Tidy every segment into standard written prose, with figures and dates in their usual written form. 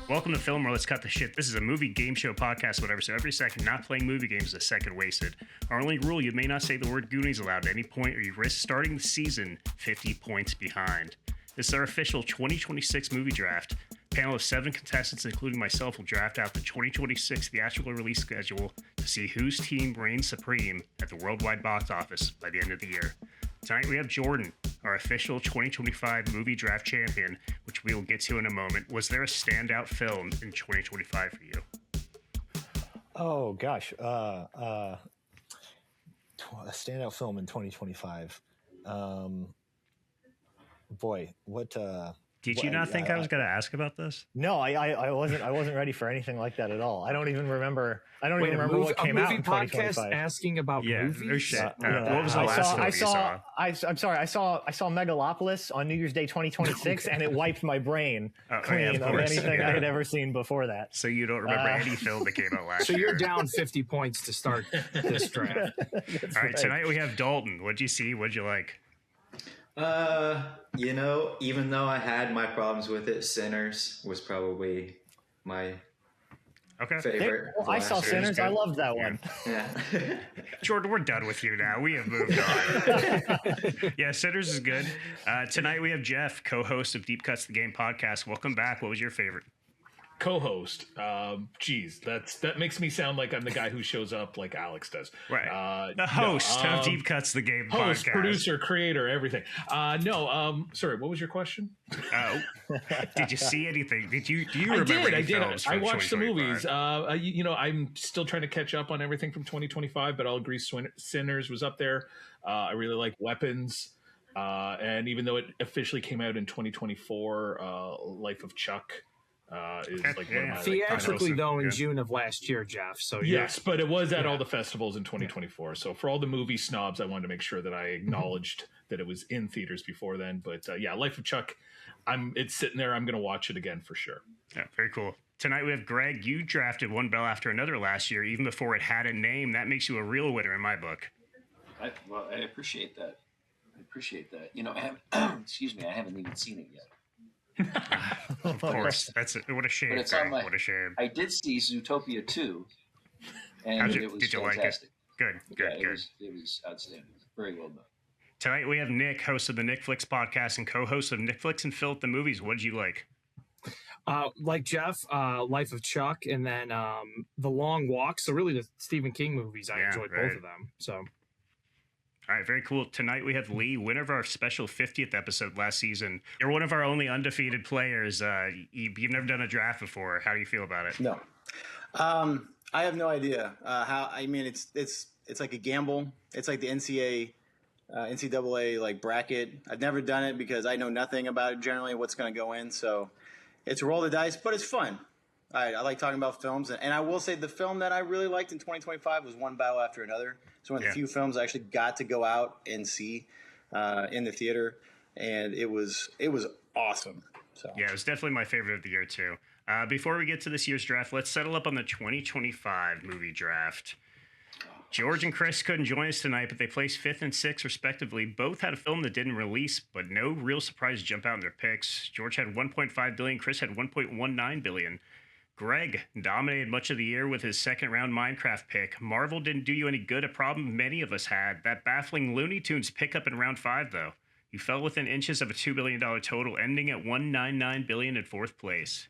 Welcome to Filmwar. Let's cut the shit. This is a movie game show podcast, whatever. So every second not playing movie games is a second wasted. Our only rule: you may not say the word Goonies aloud at any point, or you risk starting the season 50 points behind. This is our official 2026 movie draft. A panel of 7 contestants, including myself, will draft out the 2026 theatrical release schedule to see whose team reigns supreme at the worldwide box office by the end of the year. Tonight we have Jordan, our official 2025 movie draft champion, which we will get to in a moment. Was there a standout film in 2025 for you? Oh gosh, a standout film in 2025. Boy, what? Did you not think I was going to ask about this? No, I wasn't ready for anything like that at all. I don't even remember. What came out in 2025. Asking about movies. Oh shit! What was the last film you saw? I'm sorry. I saw Megalopolis on New Year's Day 2026, and it wiped my brain clean of anything I had ever seen before that. So you don't remember any film that came out last year? So you're down 50 points to start this draft. All right, tonight we have Dalton. What'd you see? What'd you like? Even though I had my problems with it, Sinners was probably my favorite. I saw Sinners. I loved that one. Yeah. Jordan, we're done with you now. We have moved on. Yeah, Sinners is good. Tonight we have Jeff, co-host of Deep Cuts the Game podcast. Welcome back. What was your favorite? Co-host. That makes me sound like I'm the guy who shows up like Alex does. Right. The host of Deep Cuts the Game host, podcast. Producer, creator, everything. Sorry, what was your question? Did you see anything? Do you remember I did. I watched the 2025? movies. I'm still trying to catch up on everything from 2025, but I'll agree Sinners was up there. I really like Weapons. And even though it officially came out in 2024, Life of Chuck is like one of my theatrically though in June of last year, Jeff. So yes, but it was at all the festivals in 2024. So for all the movie snobs, I wanted to make sure that I acknowledged that it was in theaters before then. But Life of Chuck, it's sitting there. I'm going to watch it again for sure. Yeah, very cool. Tonight we have Greg. You drafted one bell after another last year, even before it had a name. That makes you a real winner in my book. I appreciate that. I haven't even seen it yet. Of course, that's it. What a shame. But it's what a shame. I did see Zootopia 2, and it was did you fantastic. Like it? Good. It was outstanding. Very well done. Tonight we have Nick, host of the Nickflix podcast and co-host of Nickflix and Phil at the Movies. What did you like? Like Jeff, Life of Chuck, and then The Long Walk. So really the Stephen King movies, I enjoyed both of them. So. All right, very cool. Tonight we have Lee, winner of our special 50th episode last season. You're one of our only undefeated players. You've never done a draft before. How do you feel about it? No, I have no idea how. I mean, it's like a gamble. It's like the NCAA like bracket. I've never done it because I know nothing about it generally, what's going to go in. So it's a roll the dice, but it's fun. I like talking about films, and I will say the film that I really liked in 2025 was One Battle After Another. It's one of the few films I actually got to go out and see in the theater, and it was awesome. So yeah, it was definitely my favorite of the year too. Before we get to this year's draft, let's settle up on the 2025 movie draft. George and Chris couldn't join us tonight, but they placed 5th and 6th respectively. Both had a film that didn't release, but no real surprise jump out in their picks. George had $1.5 billion. Chris had $1.19 billion. Greg dominated much of the year with his second-round Minecraft pick. Marvel didn't do you any good, a problem many of us had. That baffling Looney Tunes pickup in round 5, though. You fell within inches of a $2 billion total, ending at $199 billion in 4th place.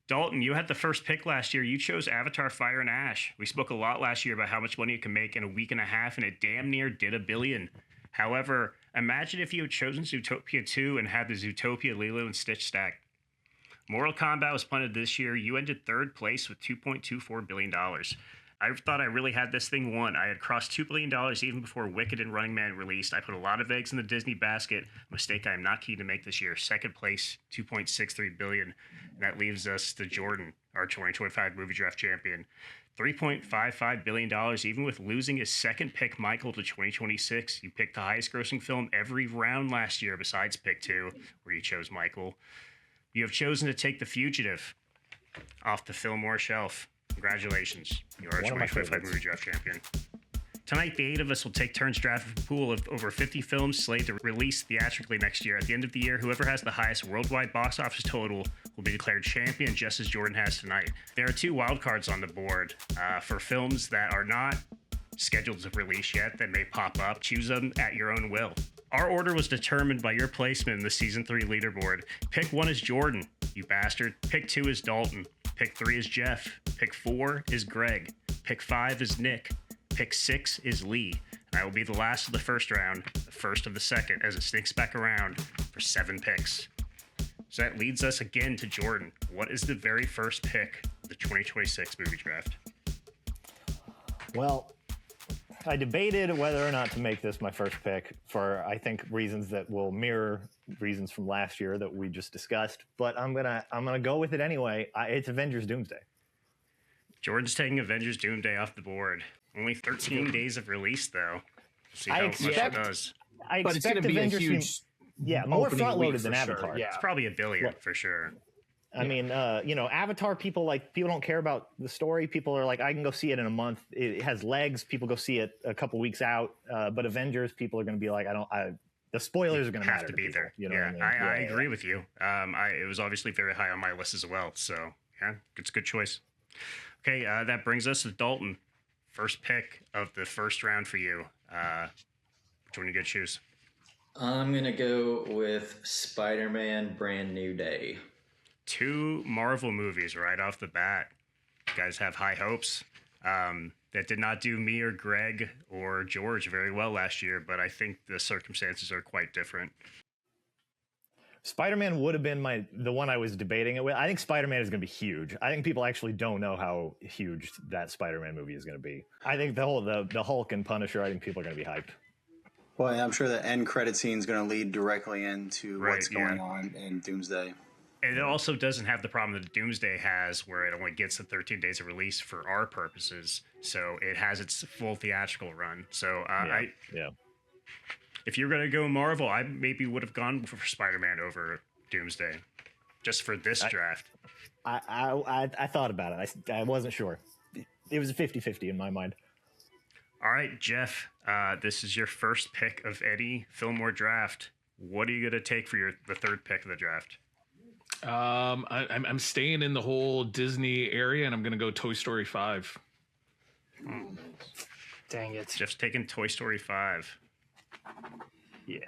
Dalton, you had the first pick last year. You chose Avatar: Fire and Ash. We spoke a lot last year about how much money it can make in a week and a half, and it damn near did $1 billion. However, imagine if you had chosen Zootopia 2 and had the Zootopia Lilo and Stitch stack. Mortal Kombat was punted this year. You ended 3rd place with $2.24 billion. I thought I really had this thing won. I had crossed $2 billion even before Wicked and Running Man released. I put a lot of eggs in the Disney basket, a mistake I am not keen to make this year. 2nd place, $2.63 billion. And that leaves us to Jordan, our 2025 movie draft champion. $3.55 billion, even with losing his 2nd pick, Michael, to 2026. You picked the highest grossing film every round last year besides pick 2, where you chose Michael. You have chosen to take The Fugitive off the Filmwar shelf. Congratulations. You are a 2025 movie draft champion. Tonight, the 8 of us will take turns drafting a pool of over 50 films slated to release theatrically next year. At the end of the year, whoever has the highest worldwide box office total will be declared champion, just as Jordan has tonight. There are 2 wild cards on the board for films that are not scheduled to release yet that may pop up. Choose them at your own will. Our order was determined by your placement in the Season 3 leaderboard. Pick 1 is Jordan, you bastard. Pick 2 is Dalton. Pick 3 is Jeff. Pick 4 is Greg. Pick 5 is Nick. Pick 6 is Lee. And I will be the last of the first round, the first of the second, as it sneaks back around for 7 picks. So that leads us again to Jordan. What is the very first pick of the 2026 movie draft? Well, I debated whether or not to make this my first pick for, I think, reasons that will mirror reasons from last year that we just discussed. But I'm gonna go with it anyway. It's Avengers Doomsday. Jordan's taking Avengers Doomsday off the board. Only 13 days of release, though. See how much it does. I But it's going expect to be a Avengers huge more opening front loaded week than for sure. Avatar. Yeah. It's probably $1 billion for sure. I mean, Avatar, people don't care about the story. People are like, I can go see it in a month. It has legs. People go see it a couple weeks out. But Avengers, people are going to be like, the spoilers are going to have to be people, there. You know yeah, what I mean? I agree with you. It was obviously very high on my list as well. So yeah, it's a good choice. Okay, that brings us to Dalton. First pick of the first round for you. Which one you gonna choose? I'm going to go with Spider-Man Brand New Day. 2 Marvel movies right off the bat. You guys have high hopes. That did not do me or Greg or George very well last year, but I think the circumstances are quite different. Spider-Man would have been the one I was debating it with. I think Spider-Man is going to be huge. I think people actually don't know how huge that Spider-Man movie is going to be. I think the Hulk and Punisher, I think people are going to be hyped. Well, I'm sure the end credit scene is going to lead directly into what's going on in Doomsday. And it also doesn't have the problem that Doomsday has, where it only gets the 13 days of release for our purposes. So it has its full theatrical run. So if you're going to go Marvel, I maybe would have gone for Spider-Man over Doomsday, just for this draft. I thought about it. I wasn't sure. It was a 50-50 in my mind. All right, Jeff, this is your first pick of any Filmwar draft. What are you going to take for the third pick of the draft? I'm staying in the whole Disney area, and I'm going to go Toy Story 5. Dang it. Jeff's taking Toy Story 5. Yeah.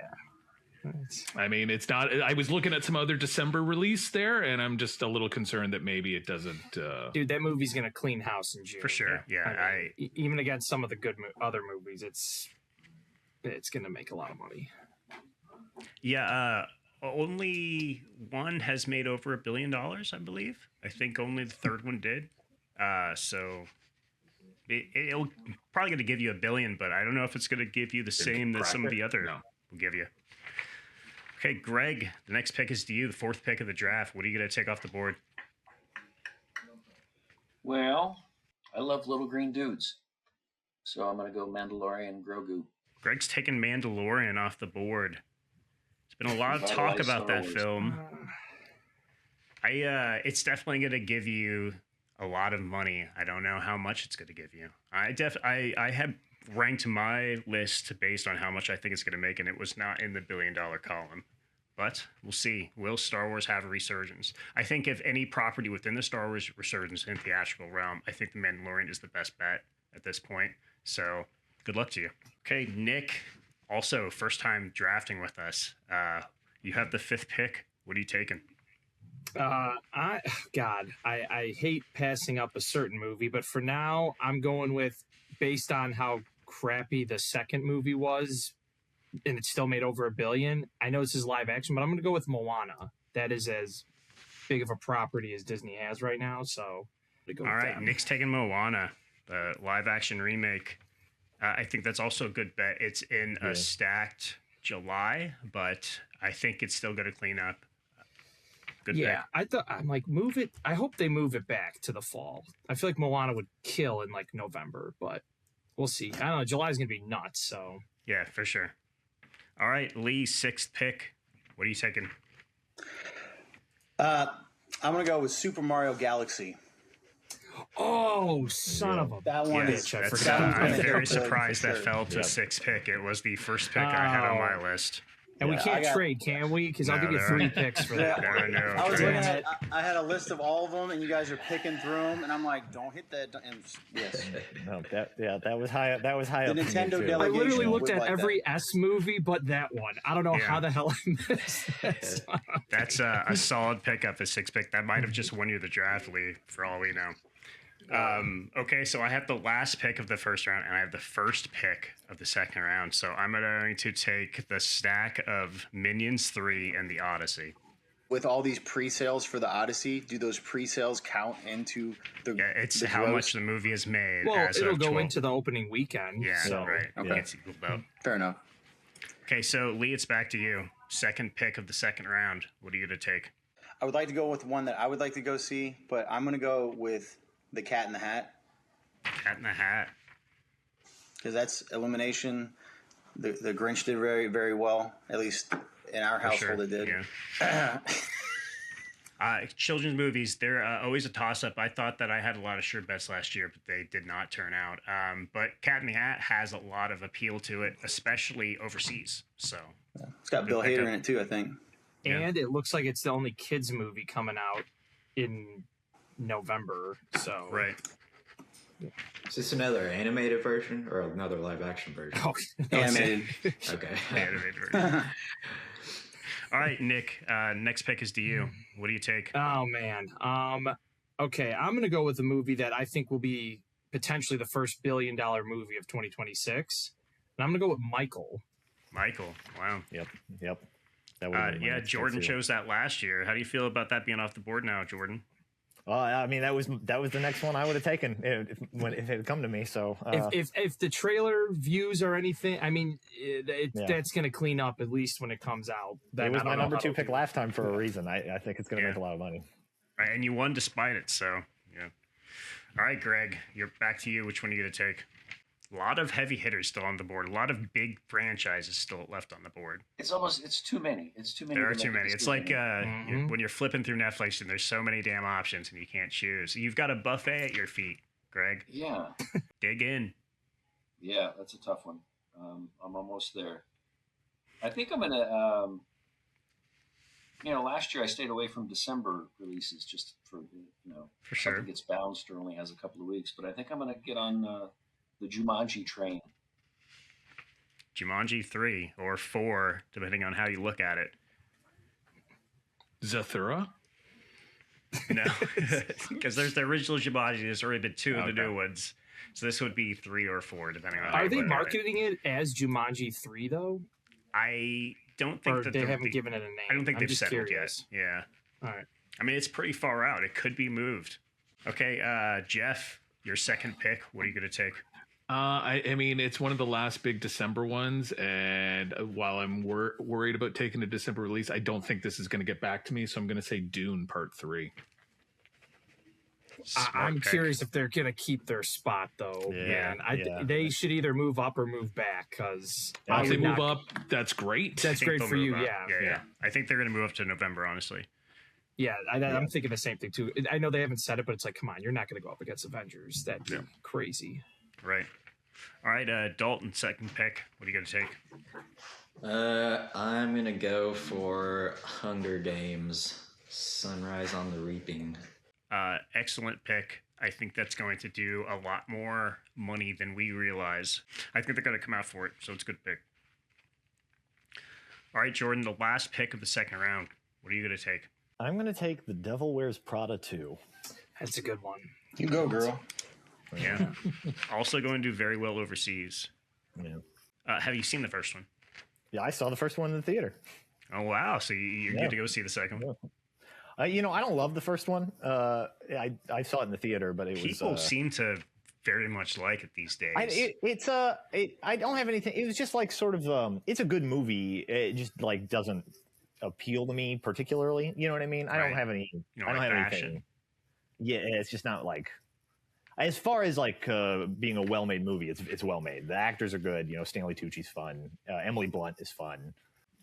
I mean, it's not. I was looking at some other December release there, and I'm just a little concerned that maybe it doesn't. Dude, that movie's gonna clean house in June For sure. Yeah. I mean, even against some of the good other movies, it's gonna make a lot of money. Yeah. Only one has made over $1 billion, I believe. I think only the third one did. So it'll probably going to give you $1 billion, but I don't know if it's going to give you the same that some of the other will give you. Okay, Greg, the next pick is to you, the fourth pick of the draft. What are you going to take off the board? Well, I love little green dudes, so I'm going to go Mandalorian Grogu. Greg's taking Mandalorian off the board. There's been a lot of talk about that film. It's definitely going to give you a lot of money. I don't know how much it's going to give you. I have ranked my list based on how much I think it's going to make, and it was not in the $1 billion column. But we'll see. Will Star Wars have a resurgence? I think if any property within the Star Wars resurgence in theatrical realm, I think The Mandalorian is the best bet at this point. So good luck to you. Okay, Nick, also first time drafting with us. You have the fifth pick. What are you taking? I hate passing up a certain movie, but for now, I'm going with, based on how crappy the second movie was, and it still made over $1 billion. I know this is live action, but I'm going to go with Moana. That is as big of a property as Disney has right now. So, all right, Nick's taking Moana, the live action remake. I think that's also a good bet. It's in a stacked July, but I think it's still going to clean up. Good pick. I'm like, move it. I hope they move it back to the fall. I feel like Moana would kill in like November, but we'll see. I don't know. July's going to be nuts. So yeah, for sure. All right, Lee, sixth pick. What are you taking? I'm going to go with Super Mario Galaxy. Oh, son of a That one Yes, is. I that's, forgot. I'm That very one's good, surprised for that sure. fell to Yep. sixth pick. It was the first pick I had on my list. And we Yeah. can't I got- trade, can we? Because I'll No, give you there 3 aren't. picks for Yeah. that. There are no I was looking trades. at. I had a list of all of them, and you guys are picking through them, and I'm like, don't hit that. And yes, No, that was high. That was high The up. for me, Nintendo too. I delegation literally looked would at like every S movie but that one. I don't know Yeah. how the hell I missed that. That's a solid pickup, the sixth pick. That might have just won you the draft, Lee, for all we know. Okay, so I have the last pick of the first round, and I have the first pick of the second round. So I'm going to take the stack of Minions 3 and the Odyssey. with all these pre-sales for the Odyssey, do those pre-sales count into the? Yeah, it's the how gross? much the movie is made. Well, as it'll of go 12. into the opening weekend. Yeah, so. right. Okay. It's equaled out. Fair enough. Okay, so Lee, it's back to you. Second pick of the second round. What are you going to take? I would like to go with one that I would like to go see, but I'm going to go with The Cat in the Hat Cat in the Hat. because that's Illumination. The Grinch did very, very well, at least in our For household. sure. It did. Yeah. Children's movies, they're always a toss-up. I thought that I had a lot of sure bets last year, but they did not turn out. But Cat in the Hat has a lot of appeal to it, especially overseas. So It's got Bill Good Hader pickup. in it too, I think. Yeah. And it looks like it's the only kids movie coming out in November. So right. Is this another animated version or another live action version? Oh, Animated. Okay. Animated version. All right, Nick. Next pick is to you. What do you take? Oh man. Okay, I'm gonna go with a movie that I think will be potentially the first $1 billion movie of 2026, and I'm gonna go with Michael. Michael. Wow. Yep. That would've been my Yeah, next pick, Jordan too. chose that last year. How do you feel about that being off the board now, Jordan? I mean, that was the next one I would have taken if it had come to me. So If the trailer views are anything, I mean, Yeah. that's gonna clean up at least when it comes out. Then it was I don't my know number how 2 it'll pick do. last time for a reason. I think it's going to Yeah. make a lot of money. Right, and you won despite it. So yeah. All right, Greg. You're back to you. Which one are you going to take? A lot of heavy hitters still on the board. A lot of big franchises still left on the board. It's too many. It's too many. There are to too make a many. It's decision. like when you're flipping through Netflix and there's so many damn options and you can't choose. You've got a buffet at your feet, Greg. Yeah, Dig in. yeah, that's a tough one. I'm almost there. I think I'm gonna. Last year I stayed away from December releases just for For sure. something gets bounced or only has a couple of weeks. But I think I'm gonna get on the Jumanji train. Jumanji 3 or 4, depending on how you look at it. Zathura? No, because there's the original Jumanji. There's already been 2 of the Okay. new ones. So this would be 3 or 4, depending on how Are you they look at it. marketing it as Jumanji 3 though, I don't think or that they they'll haven't be- given it a name? I don't think I'm they've just settled curious. yet. Yeah. All right. I mean, it's pretty far out. It could be moved. Okay, Jeff, your second pick. What are you going to take? I mean, it's one of the last big December ones, and while I'm worried about taking a December release, I don't think this is going to get back to me. So I'm going to say Dune Part 3. I'm pick. curious if they're gonna keep their spot though. Yeah, Man, they should either move up or move back because Yeah, If they move up, that's great. That's I think great they'll for move you. up. Yeah, Yeah. I think they're going to move up to November, honestly. I'm thinking the same thing too. I know they haven't said it, but it's like, come on, you're not gonna go up against Avengers. That'd be crazy. Right. All right, Dalton, second pick. What are you going to take? I'm gonna go for Hunger Games: Sunrise on the Reaping. Excellent pick. I think that's going to do a lot more money than we realize. I think they're going to come out for it, so it's a good pick. All right, Jordan, the last pick of the second round. What are you going to take? I'm going to take The Devil Wears Prada 2. That's a good one. You go, girl. Yeah. Also going to do very well overseas. Yeah. Have you seen the first one? Yeah, I saw the first one in the theater. Oh, wow. So you're Yeah. good to go see the second one. I don't love the first one. I saw it in the theater, but it People was. seem to very much like it these days. I don't have anything. It was just like sort of. It's a good movie. It just like doesn't appeal to me particularly. You know what I mean? I don't Right. have any. You know, I don't like have action. anything. Yeah, it's just not like. As far as like being a well-made movie, it's well made. The actors are good. You know, Stanley Tucci's fun. Emily Blunt is fun.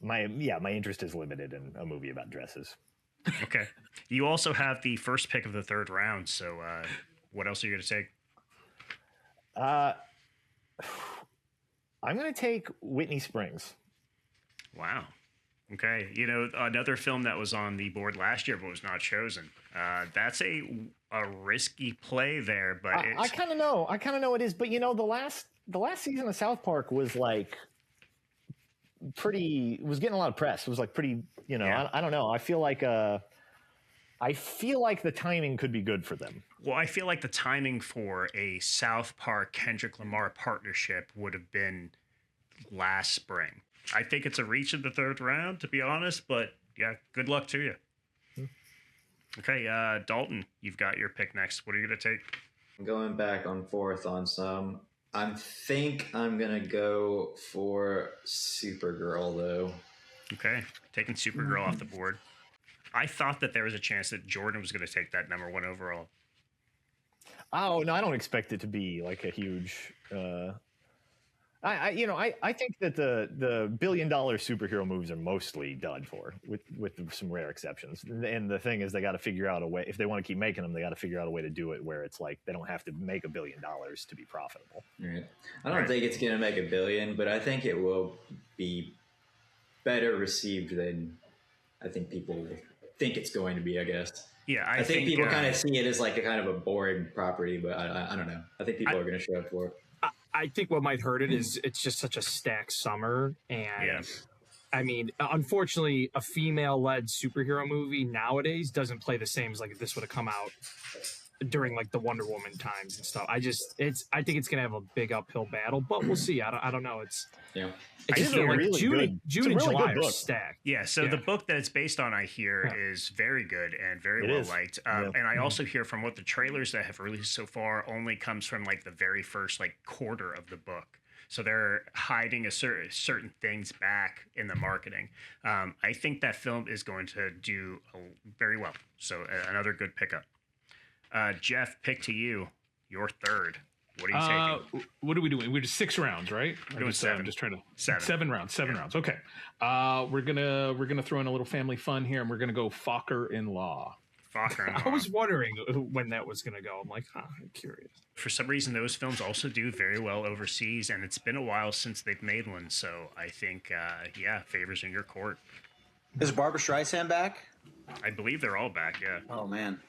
My interest is limited in a movie about dresses. Okay. You also have the first pick of the third round, so What else are you going to take? I'm going to take Whitney Springs. Wow. Okay. You know, another film that was on the board last year but was not chosen. That's a risky play there, but I kind of know. I kind of know it is. But, you know, the last season of South Park was like was getting a lot of press. It was like pretty, you know, Yeah. I don't know. I feel like the timing could be good for them. Well, I feel like the timing for a South Park Kendrick Lamar partnership would have been last spring. I think it's a reach in the third round, to be honest, but yeah, good luck to you. Okay, Dalton, you've got your pick next. What are you going to take? I'm going back on fourth on some. I think I'm going to go for Supergirl, though. Okay, taking Supergirl off the board. I thought that there was a chance that Jordan was going to take that number 1 overall. Oh, no, I don't expect it to be like a huge I think that the $1 billion superhero movies are mostly done for, with some rare exceptions. And the thing is, they got to figure out a way. If they want to keep making them, they got to figure out a way to do it where it's like they don't have to make $1 billion to be profitable. Right. I don't think it's going to make $1 billion, but I think it will be better received than I think people think it's going to be, I guess. Yeah, I think people kind of see it as like a kind of a boring property, but I don't know. I think people are going to show up for it. I think what might hurt it is it's just such a stacked summer. And I mean, unfortunately, a female-led superhero movie nowadays doesn't play the same as like if this would have come out during like the Wonder Woman times and stuff. I think it's gonna have a big uphill battle, but we'll see. I don't know. It's just like really June and July are stacked. Yeah, so the book that it's based on, I hear, is very good and very well liked. And I also hear from what the trailers that have released so far only comes from like the very first like quarter of the book. So they're hiding certain things back in the marketing. I think that film is going to do very well. So another good pickup. Jeff, pick to you. Your third. What are you taking? What are we doing? We're just 6 rounds, right? We're doing 7. I'm just trying to 7 rounds. 7 rounds. Okay. We're gonna throw in a little family fun here, and we're gonna go Fokker-in-Law. I was wondering when that was gonna go. I'm like, I'm curious. For some reason, those films also do very well overseas, and it's been a while since they've made one. So I think, favors in your court. Is Barbara Streisand back? I believe they're all back. Yeah. Oh man.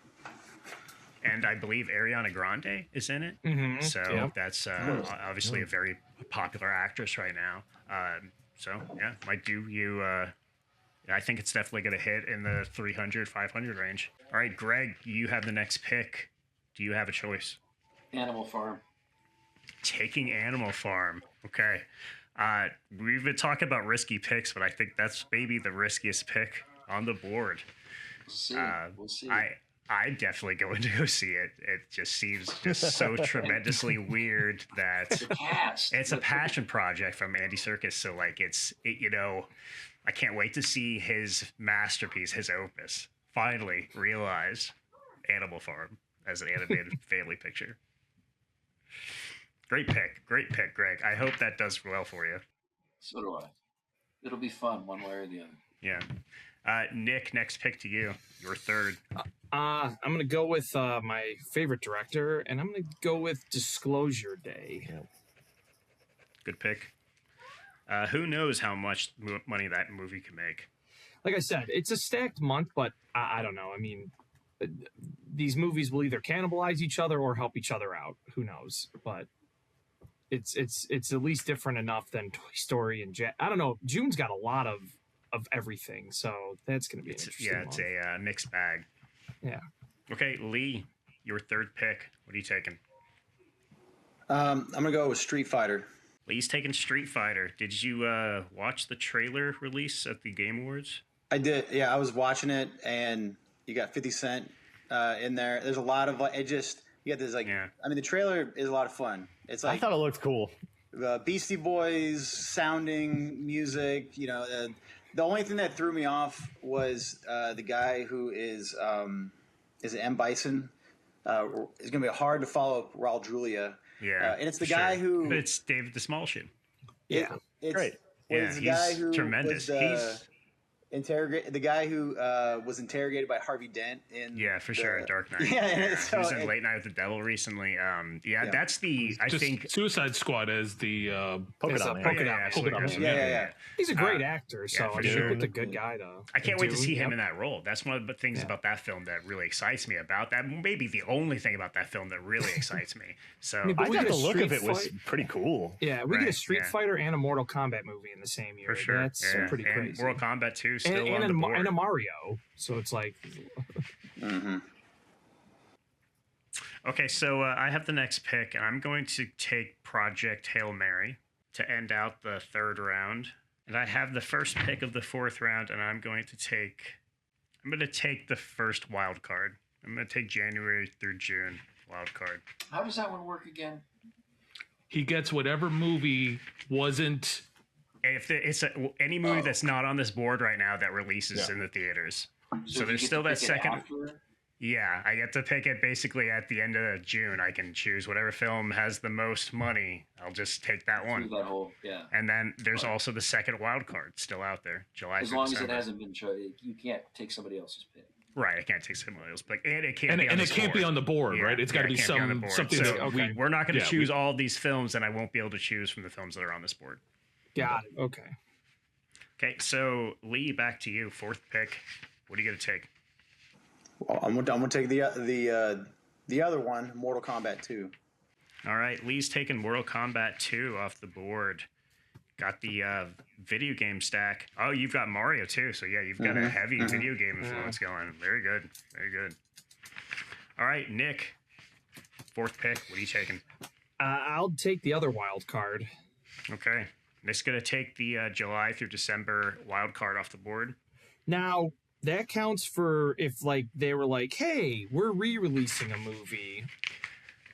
And I believe Ariana Grande is in it. Mm-hmm. So that's obviously a very popular actress right now. Might do you. I think it's definitely going to hit in the 300, 500 range. All right, Greg, you have the next pick. Do you have a choice? Animal Farm. Taking Animal Farm. Okay. We've been talking about risky picks, but I think that's maybe the riskiest pick on the board. We'll see. I'm definitely going to go see it. It just seems just so tremendously weird that it's a passion project from Andy Serkis. So like I can't wait to see his masterpiece, his opus, finally realize Animal Farm as an animated family picture. Great pick, Greg. I hope that does well for you. So do I. It'll be fun one way or the other. Yeah. Nick, next pick to you. Your third. I'm going to go with my favorite director, and I'm going to go with Disclosure Day. Yeah. Good pick. Who knows how much money that movie can make? Like I said, it's a stacked month, but I don't know. I mean, these movies will either cannibalize each other or help each other out. Who knows? But it's at least different enough than Toy Story and I don't know. June's got a lot of everything, so that's going to be an interesting it's a mixed bag. Yeah. Okay, Lee, your third pick. What are you taking? I'm gonna go with Street Fighter. Lee's taking Street Fighter. Did you watch the trailer release at the Game Awards? I did. Yeah, I was watching it, and you got 50 Cent in there. There's a lot of you got this I mean, the trailer is a lot of fun. It's like I thought it looked cool. Beastie Boys sounding music. The only thing that threw me off was the guy who is it M. Bison? It's going to be hard to follow Raul Julia. Yeah. And it's the guy who... But it's David the Small Shoe. Yeah. It's great. the guy who tremendous. the guy who was interrogated by Harvey Dent in Yeah, for sure. Dark Knight. Yeah, He was in Late Night with the Devil recently. That's the I Just think. Suicide Squad as the Polka There's dot a man. polka Yeah, dot man. absolutely. Polka dot man. Yeah. He's a great actor, so for I mean, sure. he picked a good guy to. I can't wait to see him Yep. in that role. That's one of the things Yeah. about that film that really excites me about that. Maybe the only thing about that film that really excites me. So I mean, but I we thought get a the look of Street it was Fight- pretty cool. Yeah, we get a Right, Street yeah. Fighter and a Mortal Kombat movie in the same year. for sure, That's yeah. pretty and crazy. Mortal Kombat 2 still and on the board. a Mario, so it's like Okay, so I have the next pick, and I'm going to take Project Hail Mary to end out the third round. And I have the first pick of the fourth round, and I'm going to take the first wild card. I'm going to take January through June wild card. How does that one work again? He gets whatever movie wasn't. If it's any movie that's not on this board right now that releases in the theaters. So you there's get still to that pick it second. after? Yeah, I get to pick it basically at the end of June. I can choose whatever film has the most money. I'll just take that Through one. that whole, yeah. And then there's also the second wild card still out there, July. As through long as it December. hasn't been chosen, you can't take somebody else's pick. Right, I can't take someone else, but and it can't And be on it this can't be board. on the board, Yeah, right? It's got to yeah, be it can't on the board. something So that we're not going to yeah, choose all these films, and I won't be able to choose from the films that are on this board. got it. Okay. Okay, so Lee, back to you. Fourth pick. What are you going to take? Well, I'm gonna take the other one, Mortal Kombat 2. All right, Lee's taking Mortal Kombat 2 off the board. Got the video game stack. Oh, you've got Mario too. So yeah, you've got a heavy video game influence going. Very good. Very good. All right, Nick. Fourth pick. What are you taking? I'll take the other wild card. Okay. Nick's going to take the July through December wild card off the board. Now that counts for if like they were like, "Hey, we're re-releasing a movie,"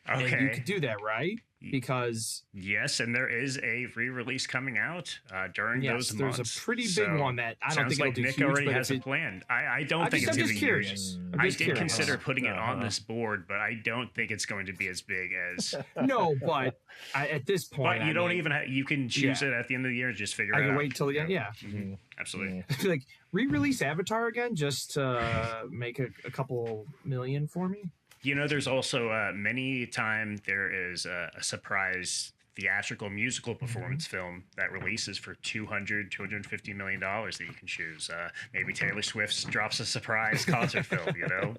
and you Okay. could do that, right? Because Yes, and there is a re-release coming out during yes, those there's months. a pretty big So, one that I don't sounds think like it'll do Nick huge, already but has if it it, planned. I don't I'm think just, it's I'm going just to be curious. huge. I'm I just did curious. consider putting it on this board, but I don't think it's going to be as big as. No, but at this point, But you I don't mean, even you can choose Yeah. it at the end of the year and just figure I it out. can wait till the end. Yeah, Absolutely. like re-release Avatar again just to make a couple million for me. You know, there's also many time there is a surprise theatrical musical performance film that releases for $250 million that you can choose. Maybe Taylor Swift drops a surprise concert film, you know?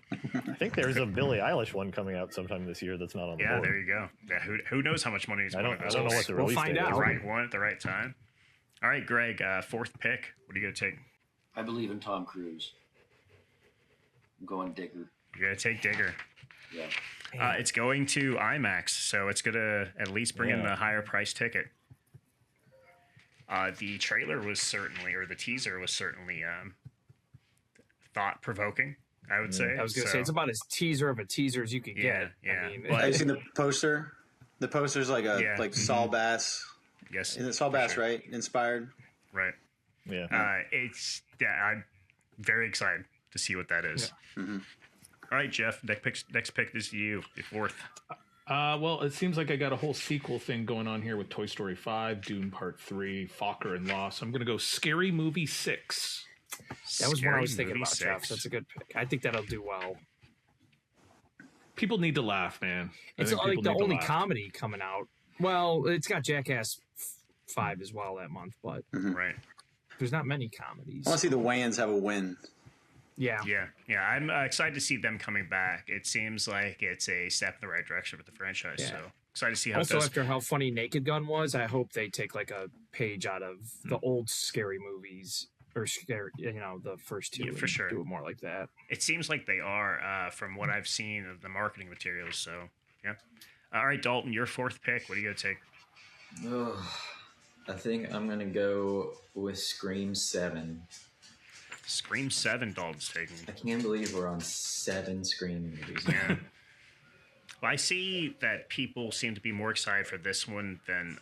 I think there's a Billie Eilish one coming out sometime this year that's not on the Yeah, board. there you go. Yeah, who knows how much money he's I going don't to know what the We'll release find date out. is. the right one at the right time. All right, Greg, fourth pick. What are you going to take? I believe in Tom Cruise. I'm going Digger. You're going to take Digger. Yeah. It's going to IMAX, so it's going to at least bring in Yeah. the higher price ticket. The trailer was certainly, or the teaser was certainly thought provoking, I would say. I was gonna So, say it's about as teaser of a teaser as you could Yeah, get. yeah. I mean, But- Have you seen the poster? The poster's like a Yeah. like Saul Bass. yes. Is it Saul for Bass, sure. right? Inspired. Right. Yeah. I'm very excited to see what that is. All right, Jeff, next pick is you, the fourth. Well, it seems like I got a whole sequel thing going on here with Toy Story 5, Dune Part 3, Fokker and Law. So I'm going to go Scary Movie 6. that was what I was Scary thinking Movie about, Jeff. 6. That's a good pick. I think that'll do well. People need to laugh, man. I It's think like people the need to only laugh. comedy coming out. Well, it's got Jackass 5 as well that month, but Right. there's not many comedies. I want to see the Wayans have a win. Yeah. Yeah. I'm excited to see them coming back. It seems like it's a step in the right direction with the franchise. Yeah. So excited to see how Also, it does. after how funny Naked Gun was, I hope they take like a page out of the old scary movies or scary, the first two. Yeah, for and sure. Do it more like that. It seems like they are, from what I've seen of the marketing materials. So, yeah. All right, Dalton, your fourth pick. What are you going to take? I think I'm gonna go with Scream 7. Scream 7, Dalton's taking. I can't believe we're on 7 Scream movies. Yeah. Well, I see that people seem to be more excited for this one than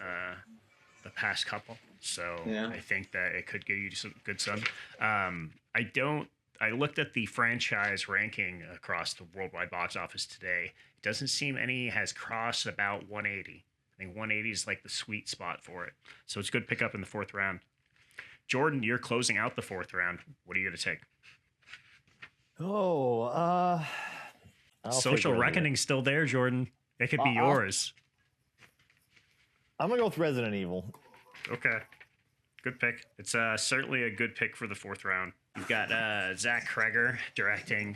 the past couple. So Yeah. I think that it could give you some good sub. I looked at the franchise ranking across the worldwide box office today. It doesn't seem any has crossed about 180. I think 180 is like the sweet spot for it. So it's a good pickup in the fourth round. Jordan, you're closing out the fourth round. What are you going to take? Oh, I'll Social take Reckoning's still there, Jordan. It could be yours. I'm gonna go with Resident Evil. Okay. Good pick. It's certainly a good pick for the fourth round. You've got Zach Kreger directing.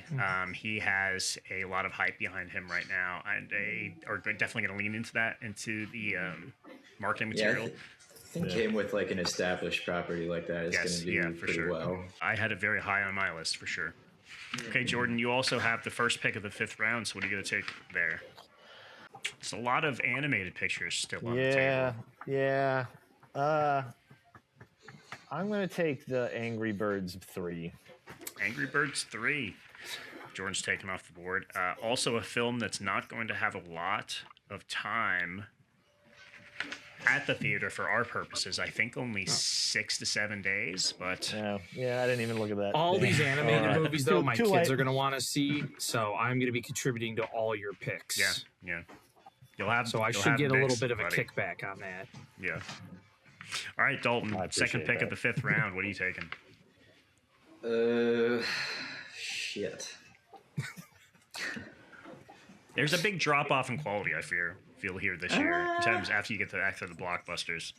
He has a lot of hype behind him right now, and they are definitely going to lean into that, into the marketing material. I think him with like an established property like that is going to do pretty well. I had it very high on my list for sure. Okay, Jordan, you also have the first pick of the fifth round, so what are you going to take there? It's a lot of animated pictures still on the table. Yeah. I'm going to take the Angry Birds 3. Angry Birds 3. Jordan's taken off the board. Also a film that's not going to have a lot of time at the theater for our purposes. I think only 6 to 7 days, but... Yeah, I didn't even look at that. All these animated movies, though, my kids late. are going to want to see, so I'm going to be contributing to all your picks. Yeah. I should get a little bit of a kickback on that. Yeah. All right, Dalton, second pick of the fifth round. What are you taking? Shit. There's a big drop off in quality, I feel here this year. In terms after you get to the blockbusters.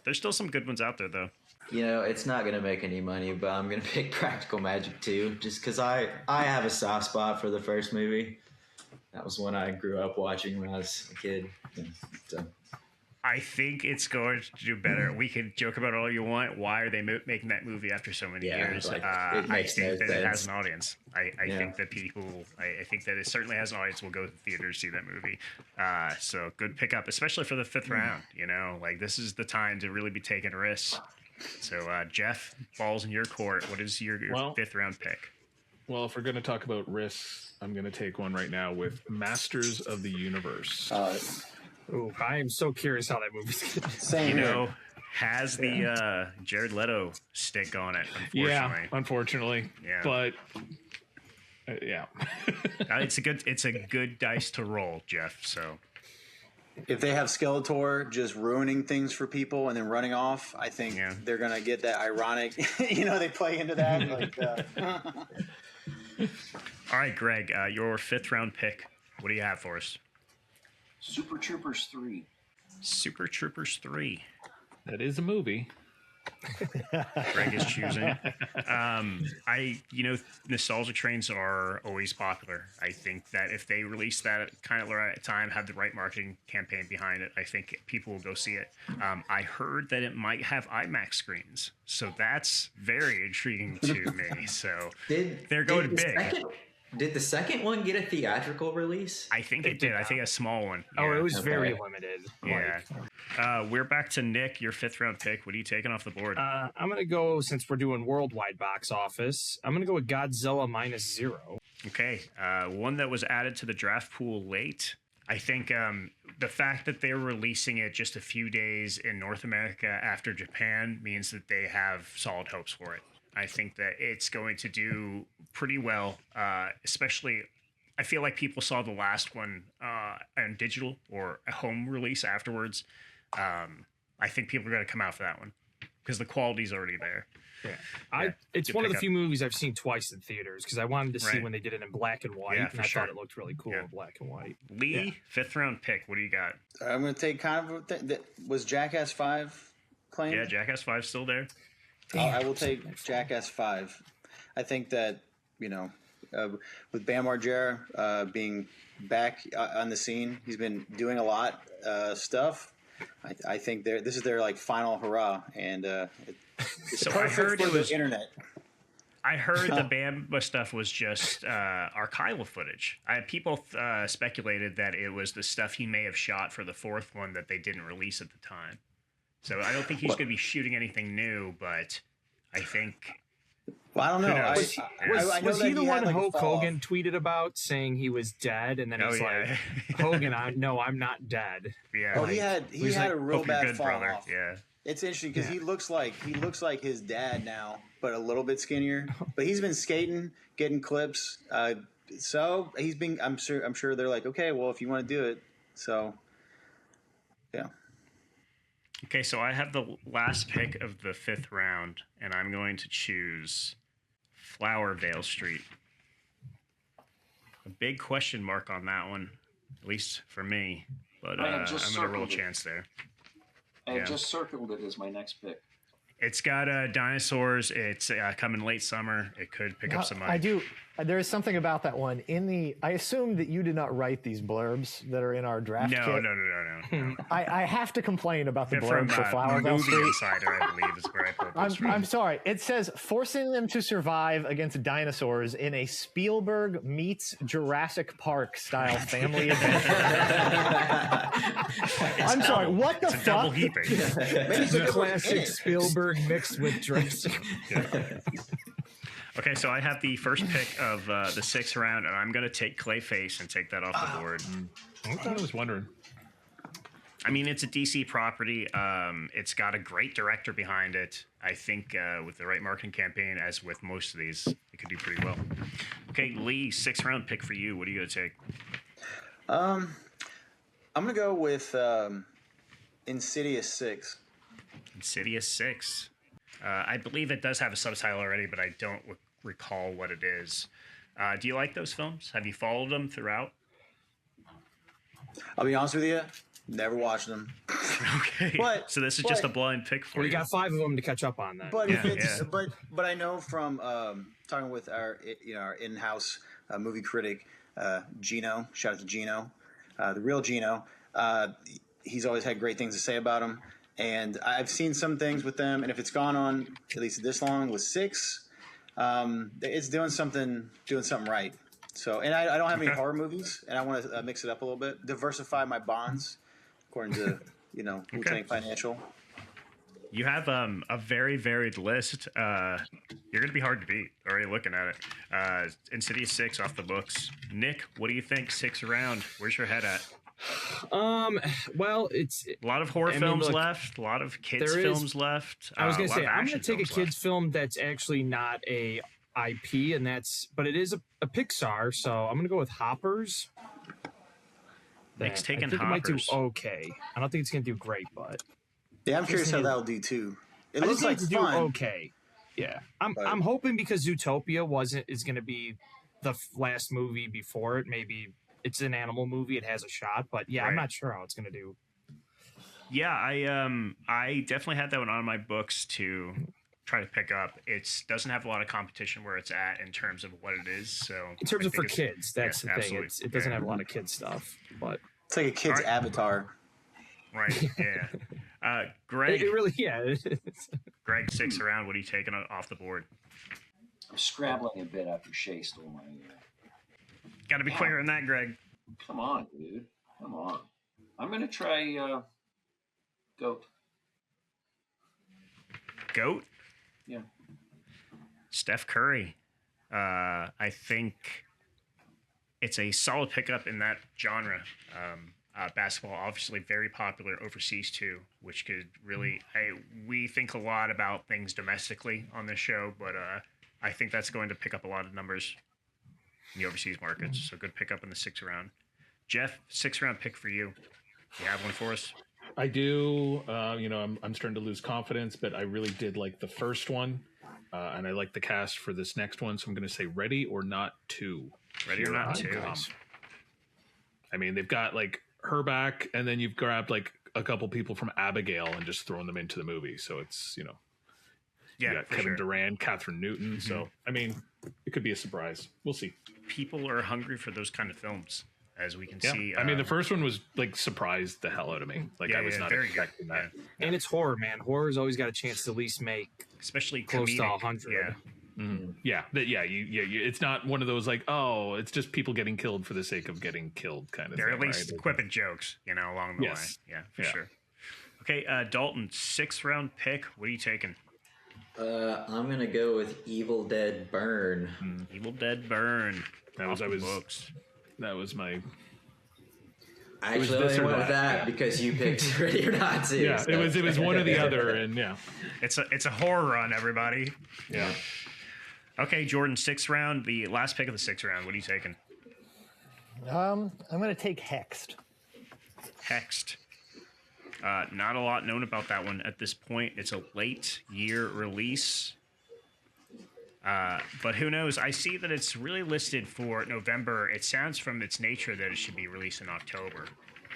There's still some good ones out there, though. You know, it's not going to make any money, but I'm going to pick Practical Magic 2 just because I have a soft spot for the first movie. That was one I grew up watching when I was a kid. So. I think it's going to do better. We can joke about it all you want. Why are they making that movie after so many years? I think that it has an audience. I think that people, I think that it certainly has an audience will go to the theater to see that movie. So good pickup, especially for the fifth round. You know, like this is the time to really be taking risks. So Jeff, ball's in your court. What is your fifth round pick? Well, if we're going to talk about risks, I'm going to take one right now with Masters of the Universe. Ooh, I am so curious how that movie's going to Same here. Has the Jared Leto stick on it, unfortunately. Yeah, unfortunately. Yeah. But, yeah. It's a good dice to roll, Jeff, so... If they have Skeletor just ruining things for people and then running off, I think they're going to get that ironic, they play into that. All right, Greg, your fifth round pick. What do you have for us? Super Troopers 3. Super Troopers 3. That is a movie. Greg is choosing. Nostalgia trains are always popular. I think that if they release that at kind of the right time, have the right marketing campaign behind it, I think people will go see it. I heard that it might have IMAX screens, so that's very intriguing to me. So they're going big. Did the second one get a theatrical release? I think it did. I think a small one. Oh, it was very limited. Yeah. We're back to Nick, your fifth round pick. What are you taking off the board? I'm going to go, since we're doing worldwide box office, I'm going to go with Godzilla -0. Okay. One that was added to the draft pool late. I think the fact that they're releasing it just a few days in North America after Japan means that they have solid hopes for it. I think that it's going to do pretty well, especially I feel like people saw the last one on digital or a home release afterwards. I think people are going to come out for that one because the quality's already there. Yeah, it's one of the few movies I've seen twice in theaters because I wanted to see when they did it in black and white, and I thought it looked really cool in black and white. Lee, fifth round pick. What do you got? I'm going to take kind of was Jackass 5 claimed? Yeah, Jackass 5 still there. I will take Jackass 5. I think that, with Bam Margera being back on the scene, he's been doing a lot stuff. I think this is their final hurrah, and it's so perfect I heard for it was the internet. I heard the Bamba stuff was just archival footage. People speculated that it was the stuff he may have shot for the fourth one that they didn't release at the time. So I don't think he's going to be shooting anything new, but I think... Well, I don't know. Was he the one Hulk Hogan tweeted about saying he was dead, and then he's like, Hogan, I'm not dead. Yeah. Oh, he had a real bad fall off. Yeah. It's interesting because he looks like his dad now, but a little bit skinnier. But he's been skating, getting clips. So he's been. I'm sure they're like, okay, well, if you want to do it, so yeah. Okay, so I have the last pick of the 5th round, and I'm going to choose Flower Vale Street. A big question mark on that one, at least for me. But I'm going to roll a chance there. I have just circled it as my next pick. It's got dinosaurs. It's coming late summer. It could pick up some money. I do. There is something about that one. I assume that you did not write these blurbs that are in our draft kit. No. I have to complain about the blurb for Flower Vale Street. Insider, I believe, is where I pulled this from. I'm sorry. It says forcing them to survive against dinosaurs in a Spielberg meets Jurassic Park style family adventure. I'm sorry. What the fuck? Double heaping. It's a classic Spielberg mixed with Jurassic. Okay, so I have the first pick of the 6th round, and I'm going to take Clayface and take that off the board. I was wondering. I mean, it's a DC property. It's got a great director behind it. I think with the right marketing campaign, as with most of these, it could do pretty well. Okay, Lee, 6th round pick for you. What are you going to take? I'm going to go with Insidious 6. Insidious 6. I believe it does have a subtitle already, but I don't recall what it is. Do you like those films? Have you followed them throughout? I'll be honest with you, never watched them. Okay, so this is just a blind pick for you. We got 5 of them to catch up on that. But but I know from talking with our in-house movie critic Gino. Shout out to Gino, the real Gino. He's always had great things to say about them. And I've seen some things with them, and if it's gone on at least this long with 6, it's doing something right. So, and I don't have any horror movies, and I want to mix it up a little bit, diversify my bonds, according to Wu-Tang Financial. You have a very varied list. You're going to be hard to beat. Already looking at it. Insidious 6 off the books. Nick, what do you think? 6th round. Where's your head at? Well, it's a lot of horror films left, a lot of kids films left. I was gonna say I'm gonna take a kids film that's actually not a IP, but it is a Pixar, so I'm gonna go with Hoppers. Nick's taking I think Hoppers. It might do okay. I don't think it's gonna do great, but yeah, I'm curious how that'll do too. It looks like fun. Do okay. Yeah, I'm hoping because Zootopia is gonna be the last movie before it, maybe. It's an animal movie. It has a shot, but yeah, right. I'm not sure how it's going to do. Yeah, I definitely had that one on my books to try to pick up. It doesn't have a lot of competition where it's at in terms of what it is. So in terms of for kids, that's the thing. It doesn't have a lot of kids stuff, but it's like a kid's Avatar. Right. Yeah. Greg. It really, Greg, 6th round. What are you taking off the board? I'm scrabbling a bit after Shay stole my. Got to be quicker than that, Greg. Come on, dude. Come on. I'm going to try Goat. Goat? Yeah. Steph Curry. I think it's a solid pickup in that genre. Basketball, obviously very popular overseas too, which could really... we think a lot about things domestically on this show, but I think that's going to pick up a lot of numbers in the overseas markets. So good pickup in the 6th round. Jeff, 6th round pick for you. You have one for us? I do. I'm starting to lose confidence, but I really did like the first one. And I like the cast for this next one. So I'm going to say Ready or Not 2. Ready or Not 2. I mean, they've got like her back, and then you've grabbed like a couple people from Abigail and just thrown them into the movie. So it's, you got Kevin Durant, Catherine Newton. Mm-hmm. So, I mean, it could be a surprise. We'll see. People are hungry for those kind of films, as we can see. I mean, the first one was like surprised the hell out of me. Like I was not expecting that. Yeah. And it's horror, man. Horror's always got a chance to at least make, especially close comedic. to 100. Yeah. Mm-hmm. Yeah. It's not one of those like, oh, it's just people getting killed for the sake of getting killed kind of thing. They're at least quipping jokes, along the way. Yeah, for sure. Okay, Dalton, 6th round pick. What are you taking? I'm going to go with Evil Dead Burn. Evil Dead Burn. That was my... Actually, I went with that because you picked Ready or Not 2. Yeah, so. it was one or the other, and yeah. It's a horror run, everybody. Yeah. Okay, Jordan, 6th round, the last pick of the 6th round. What are you taking? I'm going to take Hexed. Hexed. Not a lot known about that one at this point. It's a late year release. But who knows? I see that it's really listed for November. It sounds from its nature that it should be released in October.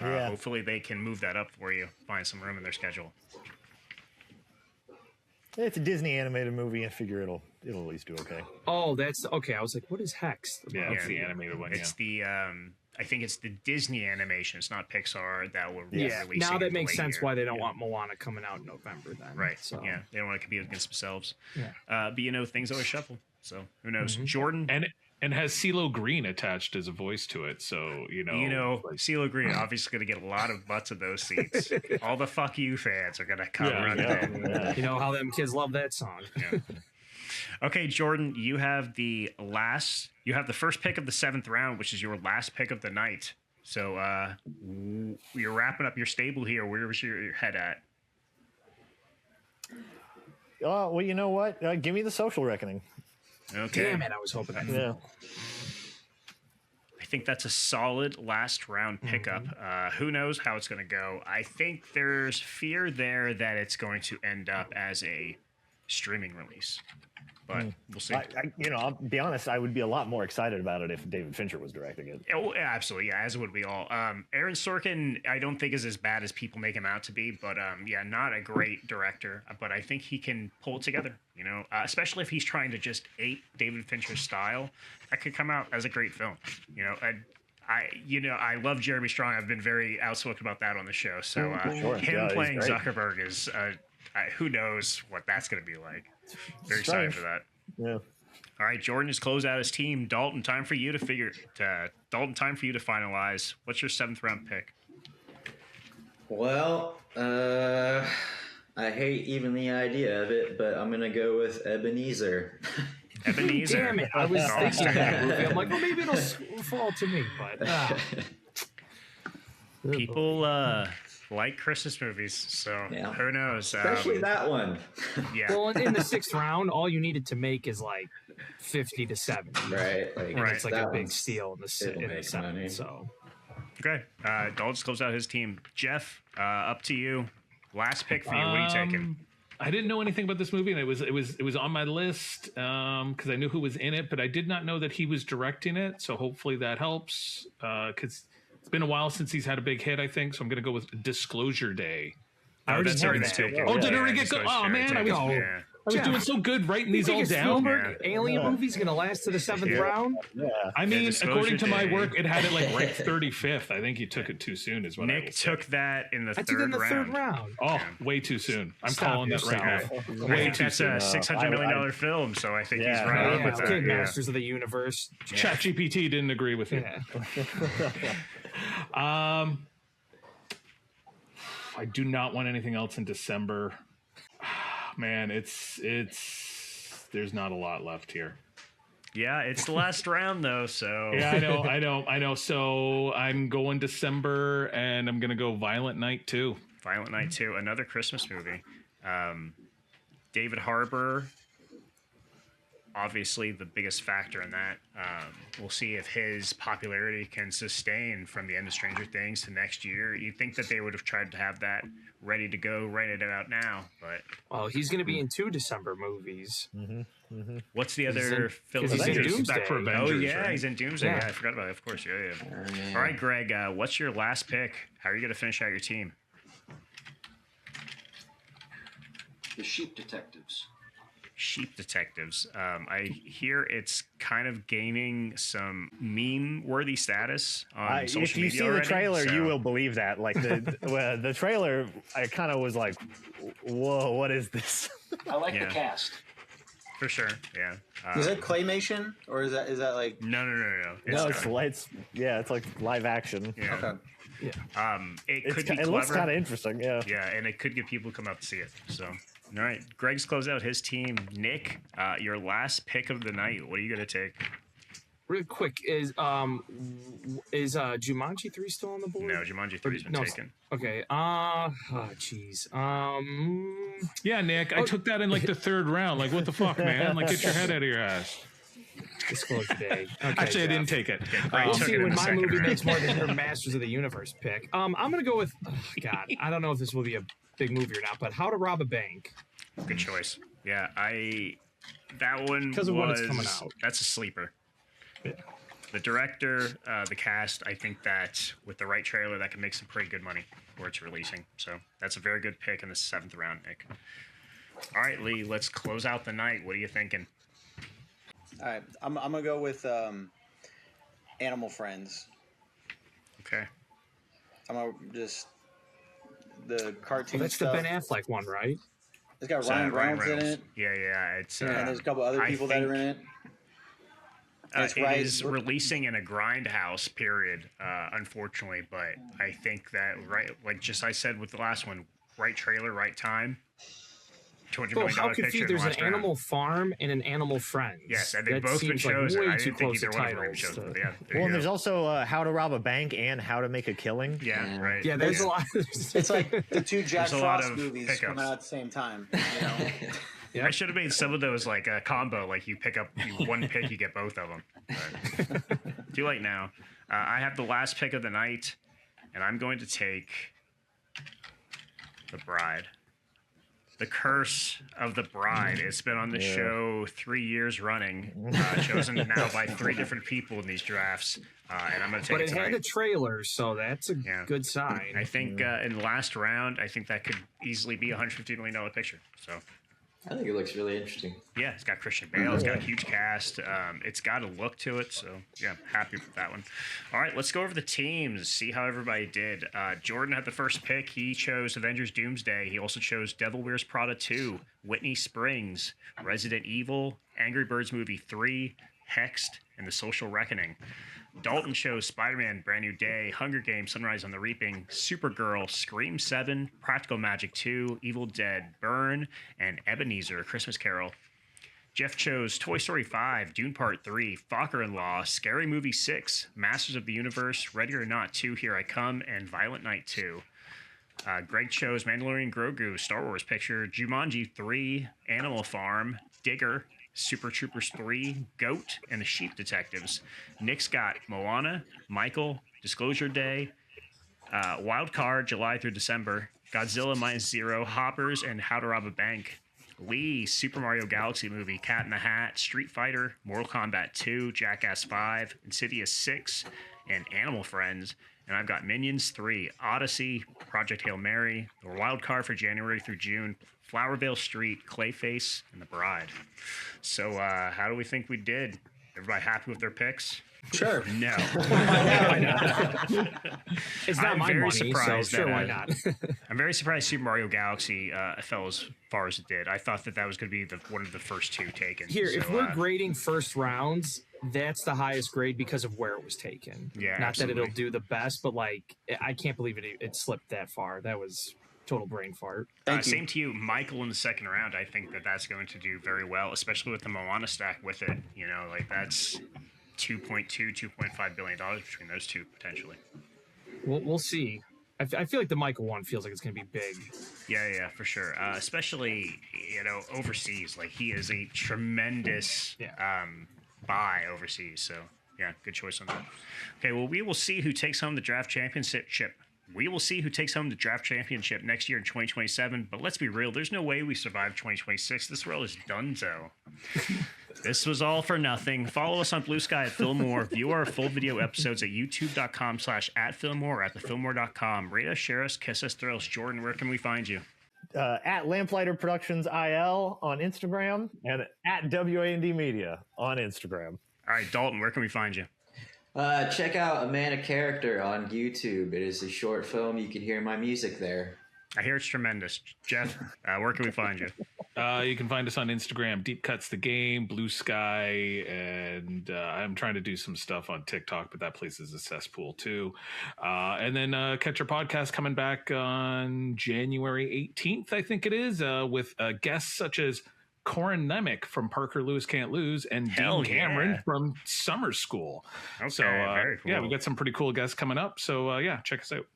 Yeah. Hopefully they can move that up for you, find some room in their schedule. It's a Disney animated movie. I figure it'll at least do okay. Oh, that's okay. I was like, what is Hex? Yeah, it's Yeah. the animated one. It's the I think it's the Disney animation. It's not Pixar that will Yeah. release. Now that in the makes late sense year. why they don't want Moana coming out in November then. Right. So Yeah. They don't want to compete against themselves. Yeah. But you know, things always shuffle. So who knows? Mhm. Jordan. And has CeeLo Green attached as a voice to it, so like, CeeLo Green obviously going to get a lot of butts of those seats. All the fuck you fans are going to come running in. Yeah. you know how them kids love that song. Yeah. Okay, Jordan, you have the first pick of the 7th round, which is your last pick of the night. So you're wrapping up your stable here. Where was your head at? Oh, well, you know what? Give me The Social Reckoning. Okay. Damn it! I was hoping that. Yeah. I think that's a solid last round pickup. Who knows how it's going to go? I think there's fear there that it's going to end up as a streaming release, but we'll see. I'll be honest. I would be a lot more excited about it if David Fincher was directing it. Oh, absolutely, yeah, as would we all. Aaron Sorkin, I don't think is as bad as people make him out to be, but yeah, not a great director. But I think he can pull it together. You know, especially if he's trying to just ape David Fincher's style, that could come out as a great film. You know, I love Jeremy Strong. I've been very outspoken about that on the show. So Sure. him Yeah, he's playing great. Zuckerberg is, who knows what that's going to be like. Very excited Strange. for that. Yeah. All right, Jordan has closed out his team. Dalton, time for you to finalize. What's your 7th round pick? Well, I hate even the idea of it, but I'm gonna go with Ebenezer. Ebenezer. Damn it! I was thinking of that movie. I'm like, well, maybe it'll fall to me, but People like Christmas movies, so Yeah. who knows? Especially that one. Yeah. well, in the 6th round, all you needed to make is like 50 to 70. Right. Like, And Right. it's like that a big one's- steal in the it'll in the make 7th. money. So Okay. Dalton's closed out his team. Jeff, up to you. Last pick for you. What are you taking? I didn't know anything about this movie, and it was on my list because I knew who was in it, but I did not know that he was directing it. So hopefully that helps because it's been a while since he's had a big hit. I think so. I'm going to go with Disclosure Day. I already that's have already that. taken. Oh, did it already Yeah, get go? Disclosure Oh man, Day. I was Yeah. Jeff, doing so good writing these think all it's down. Spielberg alien movie's gonna last to the 7th Yeah. round? Yeah. I mean, Disclosure according to my Day. work, it had it like ranked 35th. I think he took it too soon, is what I Nick will say. took that in the I third took it in the round. 3rd round. Oh, way too soon. I'm Stop calling that right yourself. now. I Way think too that's soon. a $600 million film, so I think he's Yeah. right on Yeah, with that. okay, Yeah. Masters of the Universe. ChatGPT didn't agree with you. Yeah. I do not want anything else in December. Man, it's there's not a lot left here. Yeah, it's the last round though, so Yeah, I know. So I'm going December, and I'm gonna go Violent Night 2. Violent Night 2, another Christmas movie. David Harbour, obviously the biggest factor in that. We'll see if his popularity can sustain from the end of Stranger Things to next year. You'd think that they would have tried to have that ready to go, write it out now, but Well, he's gonna be in 2 December movies. what's the He's other in- film? 'cause he's in Avengers? Doomsday. Back for Oh Avengers. yeah, right? he's in Doomsday. Yeah. Yeah, I forgot about it. Of course, yeah. All right, Greg, what's your last pick? How are you going to finish out your team? The Sheep Detectives. Sheep Detectives. I hear it's kind of gaining some meme-worthy status on social if you media see already, the trailer, so- you will believe that. Like the trailer, I kind of was like, "Whoa, what is this?" I like Yeah. the cast. For sure, yeah. Is it claymation or is that like? No. No, It's not. it's like live action. Yeah. Okay. It could be It looks clever. kind of interesting. Yeah. Yeah, and it could get people to come out to see it. So, all right, Greg's closed out his team. Nick, your last pick of the night. What are you going to take? Real quick, is Jumanji 3 still on the board? No, Jumanji 3's been No, taken. Okay. Jeez. Yeah, Nick, I took that in like the 3rd round. Like, what the fuck, man? Like, get your head out of your ass. Disclosure Day. Okay, Actually, I didn't Jeff. take it. Great. Took See, it in when the my second movie round. makes more than your Masters of the Universe pick, I'm gonna go with. Oh, God, I don't know if this will be a big movie or not, but How to Rob a Bank. Good choice. Yeah, that one Because of when it's coming was out. that's a sleeper. Yeah. The director, the cast, I think that with the right trailer, that can make some pretty good money before it's releasing. So that's a very good pick in the 7th round, Nick. All right, Lee, let's close out the night. What are you thinking? All right, I'm gonna go with Animal Friends. Okay. I'm gonna just the cartoon That's the stuff. Ben Affleck one, right? It's got So, Ryan Reynolds in Reynolds. it, Yeah, it's. and there's a couple other I people that are in think, it. And it's it right. is releasing in a grindhouse period, unfortunately, but I think that like just I said with the last one, right trailer, right time. $200 Well, million how picture. confused? in the There's an last round. Animal Farm and an Animal Friends. Yes, and they've That both been seems like chosen. way I too didn't think close to either one of them were titles. chosen. But yeah, there Well, you and go. there's also How to Rob a Bank and How to Make a Killing. Yeah, right. Yeah, there's a lot. It's like the two Jack There's a lot Frost of movies pickups. coming out at the same time. You know? Yep. I should have made some of those like a combo, like you pick up one pick, you get both of them. But too late now. I have the last pick of the night, and I'm going to take The Bride. The Curse of the Bride. It's been on the show 3 years running, chosen now by 3 different people in these drafts, and I'm going to take But it it tonight. had a trailer, so that's a good sign. I think in the last round, I think that could easily be a $150 million picture. So, I think it looks really interesting. yeah, it's got Christian Bale. It's got a huge cast. It's got a look to it. So, yeah, happy with that one. All right, let's go over the teams, see how everybody did. Jordan had the first pick. He chose Avengers Doomsday. He also chose Devil Wears Prada 2, Whitney Springs, Resident Evil, Angry Birds Movie 3, Hexed, and The Social Reckoning. Dalton chose Spider-Man, Brand New Day, Hunger Games, Sunrise on the Reaping, Supergirl, Scream 7, Practical Magic 2, Evil Dead, Burn, and Ebenezer, A Christmas Carol. Jeff chose Toy Story 5, Dune Part 3, Fokker-in-Law, Scary Movie 6, Masters of the Universe, Ready or Not 2, Here I Come, and Violent Night 2. Greg chose Mandalorian Grogu, Star Wars Picture, Jumanji 3, Animal Farm, Digger, Super Troopers 3, Goat, and the Sheep Detectives. Nick's got Moana, Michael, Disclosure Day, Wild Card, July through December, Godzilla -0, Hoppers, and How to Rob a Bank. Lee, Super Mario Galaxy Movie, Cat in the Hat, Street Fighter, Mortal Kombat 2, Jackass 5, Insidious 6, and Animal Friends. And I've got Minions 3, Odyssey, Project Hail Mary, the Wild Card for January through June, Flowervale Street, Clayface, and The Bride. So how do we think we did? Everybody happy with their picks? Sure. No. It's not I'm my very money, surprised so sure, that, why not? I'm very surprised Super Mario Galaxy fell as far as it did. I thought that was going to be one of the first 2 taken. Here, so, if we're grading first rounds, that's the highest grade because of where it was taken. Yeah, not absolutely. that it'll do the best, but like I can't believe it slipped that far. That was total brain fart. Thank you. Same to you, Michael, in the second round. I think that's going to do very well, especially with the Moana stack with it. You know, like that's $2.5 billion between those 2 potentially. We'll see. I feel like the Michael one feels like it's going to be big. Yeah, for sure. Especially, overseas. Like, he is a tremendous buy overseas. So, yeah, good choice on that. Okay, well, we will see who takes home the draft championship. We will see who takes home the draft championship next year in 2027. But let's be real, there's no way we survive 2026. This world is donezo. This was all for nothing. Follow us on Bluesky at Filmwar. View our full video episodes at youtube.com/@Filmwar or at thefilmwar.com. Rate us, share us, kiss us, thrill us. Jordan, where can we find you? At Lamplighter Productions IL on Instagram and at WAND Media on Instagram. All right, Dalton, where can we find you? Check out A Man of Character on YouTube. It is a short film. You can hear my music there. I hear it's tremendous. Jeff, where can we find you? You can find us on Instagram, Deep Cuts the Game, Blue Sky, and I'm trying to do some stuff on TikTok, but that place is a cesspool too. And then catch our podcast coming back on January 18th, I think it is, with guests such as Corin Nemec from Parker Lewis Can't Lose and Hell Dean Cameron from Summer School. Okay, So very cool. yeah, we got some pretty cool guests coming up. So yeah, check us out.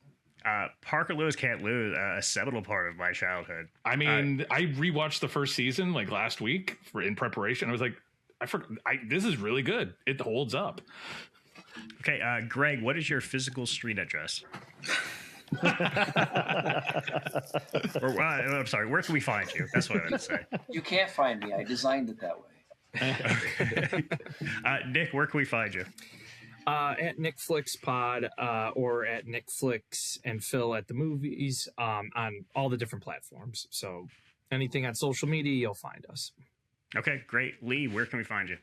Parker Lewis Can't Lose, a seminal part of my childhood. I mean, I rewatched the first season like last week in preparation. I was like, This is really good. It holds up. Okay, Greg, what is your physical street address? I'm sorry, where can we find you? That's what I meant to say. You can't find me. I designed it that way. Nick, where can we find you? At NickFlixPod or at NickFlix and Phil at the movies on all the different platforms. So anything on social media, you'll find us. Okay, great. Lee, where can we find you?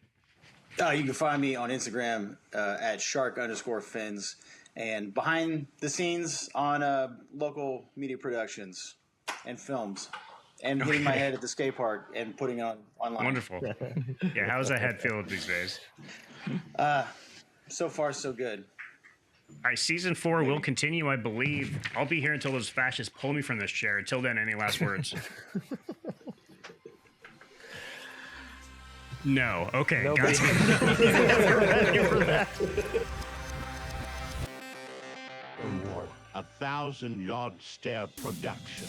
You can find me on Instagram at shark_fins and behind the scenes on local media productions and films and hitting my head at the skate park and putting it online. Wonderful. Yeah, how's that head feeling these days? So far, so good. All right, season 4 will continue, I believe. I'll be here until those fascists pull me from this chair. Until then, any last words? No. Okay. Nobody- Guys. A 1,000-yard stare production.